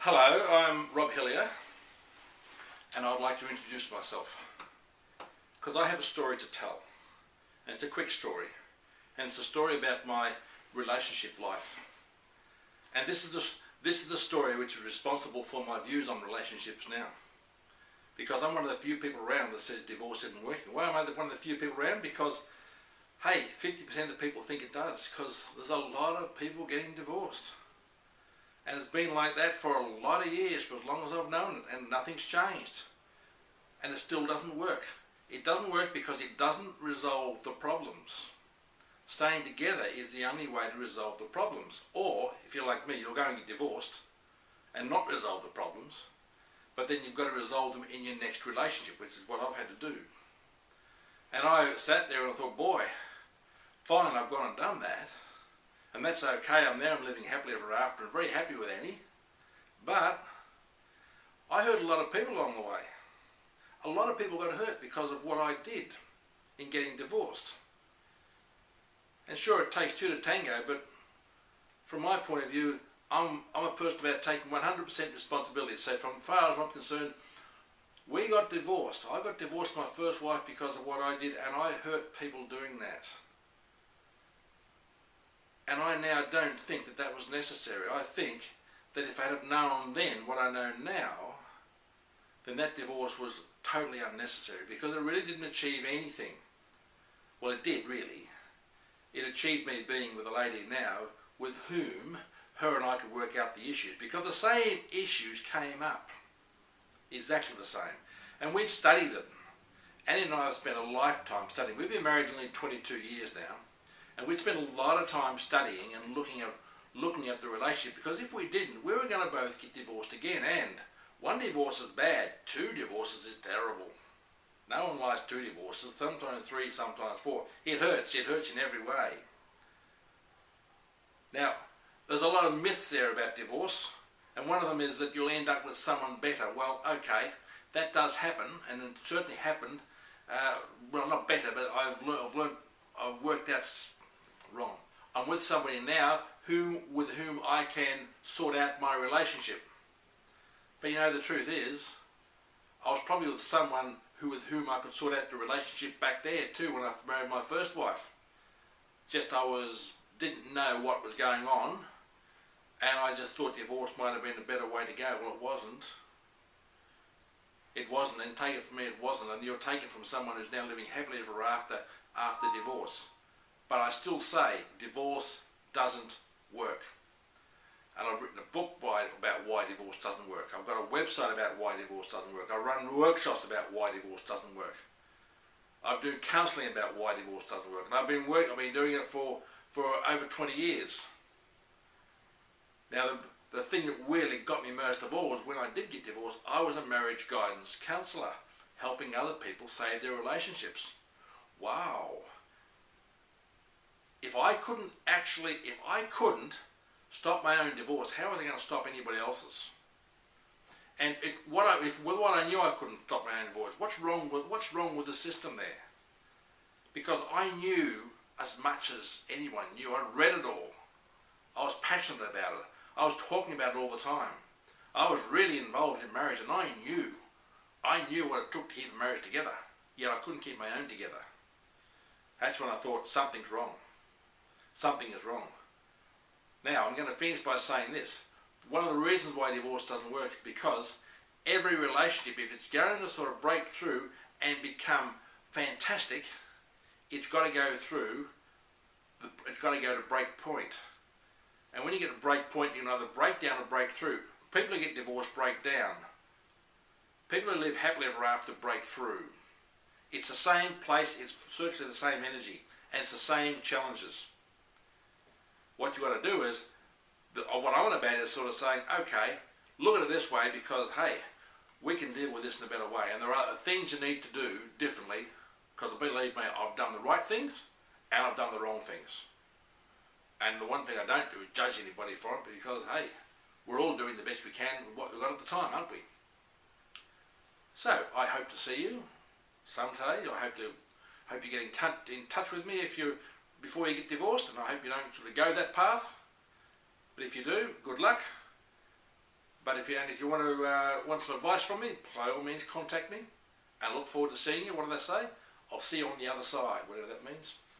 Hello, I'm Rob Hillier, and I'd like to introduce myself because I have a story to tell, and it's a quick story, and it's a story about my relationship life. And this is the story which is responsible for my views on relationships now, because I'm one of the few people around that says divorce isn't working. Why am I one of the few people around? Because hey, 50% of people think it does, because there's a lot of people getting divorced. And it's been like that for a lot of years, for as long as I've known it, and nothing's changed. And it still doesn't work. It doesn't work because it doesn't resolve the problems. Staying together is the only way to resolve the problems. Or, if you're like me, you're going to get divorced and not resolve the problems, but then you've got to resolve them in your next relationship, which is what I've had to do. And I sat there and I thought, boy, fine, I've gone and done that. And that's okay, I'm living happily ever after and very happy with Annie. But I hurt a lot of people along the way. A lot of people got hurt because of what I did in getting divorced. And sure, it takes two to tango, but from my point of view, I'm a person about taking 100% responsibility. So from far as I'm concerned, we got divorced. I got divorced from my first wife because of what I did, and I hurt people doing that. And I now don't think that that was necessary. I think that if I had known then what I know now, then that divorce was totally unnecessary, because it really didn't achieve anything. Well, it did really. It achieved me being with a lady now with whom her and I could work out the issues, because the same issues came up. Exactly the same. And we've studied them. Annie and I have spent a lifetime studying. We've been married nearly 22 years now. And we spent a lot of time studying and looking at the relationship, because if we didn't, we were going to both get divorced again. And one divorce is bad, two divorces is terrible. No one likes two divorces, sometimes three, sometimes four. It hurts in every way. Now, there's a lot of myths there about divorce, and one of them is that you'll end up with someone better. Well, okay, that does happen, and it certainly happened. Well, not better, but I've worked out wrong. I'm with somebody now with whom I can sort out my relationship. But you know, the truth is, I was probably with someone with whom I could sort out the relationship back there too when I married my first wife. Just didn't know what was going on, and I just thought divorce might have been a better way to go. Well, it wasn't. It wasn't, and take it from me, it wasn't. And you're taking it from someone who's now living happily ever after divorce. But I still say divorce doesn't work. And I've written a book about why divorce doesn't work. I've got a website about why divorce doesn't work. I run workshops about why divorce doesn't work. I'm doing counselling about why divorce doesn't work. And I've been doing it for over 20 years. Now the thing that really got me most of all was when I did get divorced, I was a marriage guidance counsellor, helping other people save their relationships. Wow. If I couldn't stop my own divorce, how was I going to stop anybody else's? And with what I knew I couldn't stop my own divorce, what's wrong with the system there? Because I knew as much as anyone knew. I read it all. I was passionate about it. I was talking about it all the time. I was really involved in marriage, and I knew what it took to keep a marriage together. Yet I couldn't keep my own together. That's when I thought something's wrong. Something is wrong. Now, I'm going to finish by saying this. One of the reasons why divorce doesn't work is because every relationship, if it's going to sort of break through and become fantastic, it's got to go to break point. And when you get to break point, you can either break down or break through. People who get divorced break down. People who live happily ever after break through. It's the same place, it's virtually the same energy, and it's the same challenges. What you've got to do is, what I'm on about is sort of saying, okay, look at it this way, because hey, we can deal with this in a better way, and there are things you need to do differently, because believe me, I've done the right things and I've done the wrong things. And the one thing I don't do is judge anybody for it, because hey, we're all doing the best we can with what we've got at the time, aren't we? So I hope to see you someday. I hope you get in touch with me before you get divorced, and I hope you don't sort of go that path. But if you do, good luck. But if you want to want some advice from me, by all means contact me. And I look forward to seeing you. What do they say? I'll see you on the other side, whatever that means.